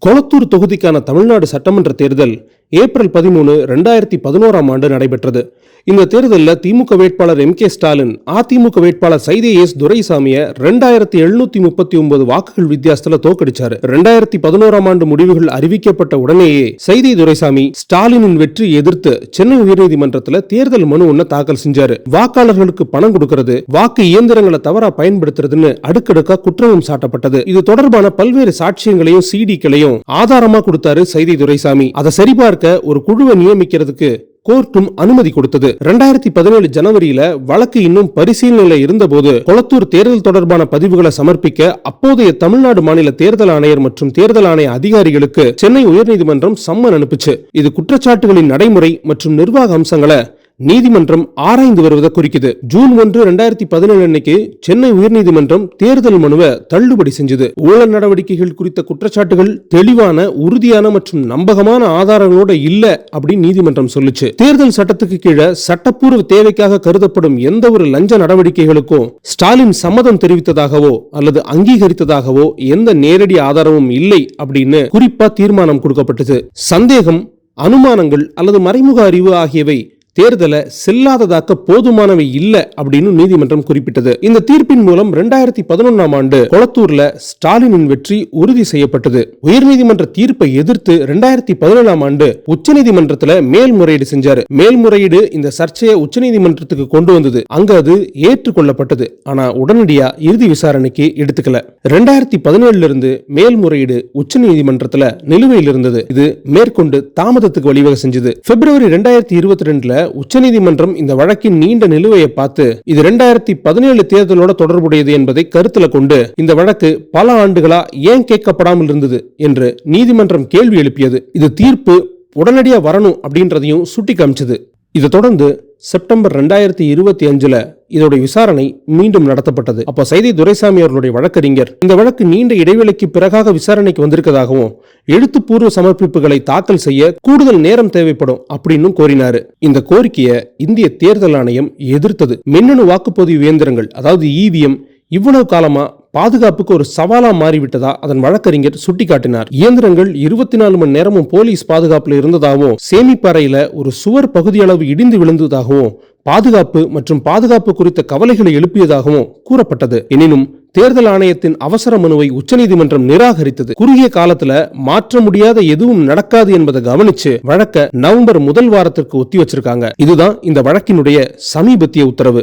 கொளத்தூர் தொகுதிக்கான தமிழ்நாடு சட்டமன்ற தேர்தல் ஏப்ரல் 13, 2011 நடைபெற்றது. இந்த தேர்தலில் திமுக வேட்பாளர் M.K. ஸ்டாலின் அதிமுக வேட்பாளர் சைதை எஸ். துரைசாமியை 2739 வாக்குகள் வித்தியாசத்துல தோக்கடிச்சாரு. 2011 முடிவுகள் அறிவிக்கப்பட்ட உடனேயே சைதை துரைசாமி ஸ்டாலினின் வெற்றியை எதிர்த்து சென்னை உயர்நீதிமன்றத்தில் தேர்தல் மனு ஒன்ன தாக்கல் செஞ்சாரு. வாக்காளர்களுக்கு பணம் கொடுக்கிறது, வாக்கு இயந்திரங்களை தவறா பயன்படுத்துறதுன்னு அடுக்கடுக்கா குற்றமும் சாட்டப்பட்டது. இது தொடர்பான பல்வேறு சாட்சியங்களையும் சிடிக்களையும் ஆதாரமா கொடுத்தாரு சைதை துரைசாமி. அதை சரிபார்க்க ஒரு குழுவை நியமிக்கிறதுக்கு கோர்ட்டும் அனுமதி கொடுத்தது. 2017 ஜனவரியில வழக்கு இன்னும் பரிசீலனையில இருந்தபோது கொளத்தூர் தேர்தல் தொடர்பான பதிவுகளை சமர்ப்பிக்க அப்போதைய தமிழ்நாடு மாநில தேர்தல் ஆணையர் மற்றும் தேர்தல் ஆணைய அதிகாரிகளுக்கு சென்னை உயர்நீதிமன்றம் சம்மன் அனுப்புச்சு. இது குற்றச்சாட்டுகளின் நடைமுறை மற்றும் நிர்வாக அம்சங்களை நீதிமன்றம் ஆராய்ந்து வருவதை குறிக்குது. ஜூன் 1, 2017 அன்னைக்கு சென்னை உயர்நீதிமன்றம் தேர்தல் மனுவை தள்ளுபடி செஞ்சது. ஊழல் நடவடிக்கைகள் குறித்த குற்றச்சாட்டுகள் தெளிவான, உறுதியான மற்றும் நம்பகமான ஆதாரங்களோட இல்ல அப்படின்னு நீதிமன்றம் சொல்லுச்சு. தேர்தல் சட்டத்துக்கு கீழே சட்டப்பூர்வ தேவைக்காக கருதப்படும் எந்த ஒரு லஞ்ச நடவடிக்கைகளுக்கும் ஸ்டாலின் சம்மதம் தெரிவித்ததாகவோ அல்லது அங்கீகரித்ததாகவோ எந்த நேரடி ஆதாரமும் இல்லை அப்படின்னு குறிப்பா தீர்மானம் கொடுக்கப்பட்டது. சந்தேகம், அனுமானங்கள் அல்லது மறைமுக அறிவு ஆகியவை தேர்தலை செல்லாததாக்க போதுமானவை இல்ல அப்படின்னு நீதிமன்றம் குறிப்பிட்டது. இந்த தீர்ப்பின் மூலம் 2011 கொளத்தூர்ல ஸ்டாலினின் வெற்றி உறுதி செய்யப்பட்டது. உயர்நீதிமன்ற தீர்ப்பை எதிர்த்து 2017 உச்சநீதிமன்றத்துல மேல்முறையீடு செஞ்சாரு. மேல்முறையீடு இந்த சர்ச்சையை உச்சநீதிமன்றத்துக்கு கொண்டு வந்தது. அங்க அது ஏற்றுக்கொள்ளப்பட்டது. ஆனா உடனடியா இறுதி விசாரணைக்கு எடுத்துக்கல. 2017 இருந்து மேல்முறையீடு உச்சநீதிமன்றத்துல நிலுவையில் இருந்தது. இது மேற்கொண்டு தாமதத்துக்கு வழிவகை செஞ்சது. பிப்ரவரி 2022 உச்சநீதிமன்றம் இந்த வழக்கின் நீண்ட நிலுவையை பார்த்து இது 2017 தேர்தலோட தொடர்புடையது என்பதை கருத்துல கொண்டு இந்த வழக்கு பல ஆண்டுகளா ஏன் கேட்கப்படாமல் இருந்தது என்று நீதிமன்றம் கேள்வி எழுப்பியது. இது தீர்ப்பு உடனடியா வரணும் அப்படின்றதையும் சுட்டி காமிச்சது. இதை தொடர்ந்து செப்டம்பர் 2025 இதோட விசாரணை மீண்டும் நடத்தப்பட்டது. அப்ப சைதை துரைசாமி அவர்களுடைய வழக்கறிஞர் இந்த வழக்கு நீண்ட இடைவெளிக்கு பிறகாக விசாரணைக்கு வந்திருக்கதாகவும் எழுத்துப்பூர்வ சமர்ப்பிப்புகளை தாக்கல் செய்ய கூடுதல் நேரம் தேவைப்படும் அப்படின்னு கோரினாரு. இந்த கோரிக்கையை இந்திய தேர்தல் ஆணையம் எதிர்த்தது. மின்னணு வாக்குப்பதிவு இயந்திரங்கள், அதாவது EVM, இவ்வளவு காலமா பாதுகாப்புக்கு ஒரு சவாலா மாறிவிட்டதா அதன் வழக்கறிஞர் சுட்டிக்காட்டினார். இயந்திரங்கள் 24 மணி நேரமும் போலீஸ் பாதுகாப்புல இருந்ததாகவும், சேமிப்பறையில ஒரு சுவர் பகுதியளவு இடிந்து விழுந்ததாகவும், பாதுகாப்பு மற்றும் பாதுகாப்பு குறித்த கவலைகளை எழுப்பியதாகவும் கூறப்பட்டது. எனினும் தேர்தல் ஆணையத்தின் அவசர மனுவை உச்சநீதிமன்றம் நிராகரித்தது. குறுகிய காலத்துல மாற்ற முடியாத எதுவும் நடக்காது என்பதை கவனிச்சு வழக்க நவம்பர் 1 வாரத்திற்கு ஒத்தி வச்சிருக்காங்க. இதுதான் இந்த வழக்கினுடைய சமீபத்திய உத்தரவு.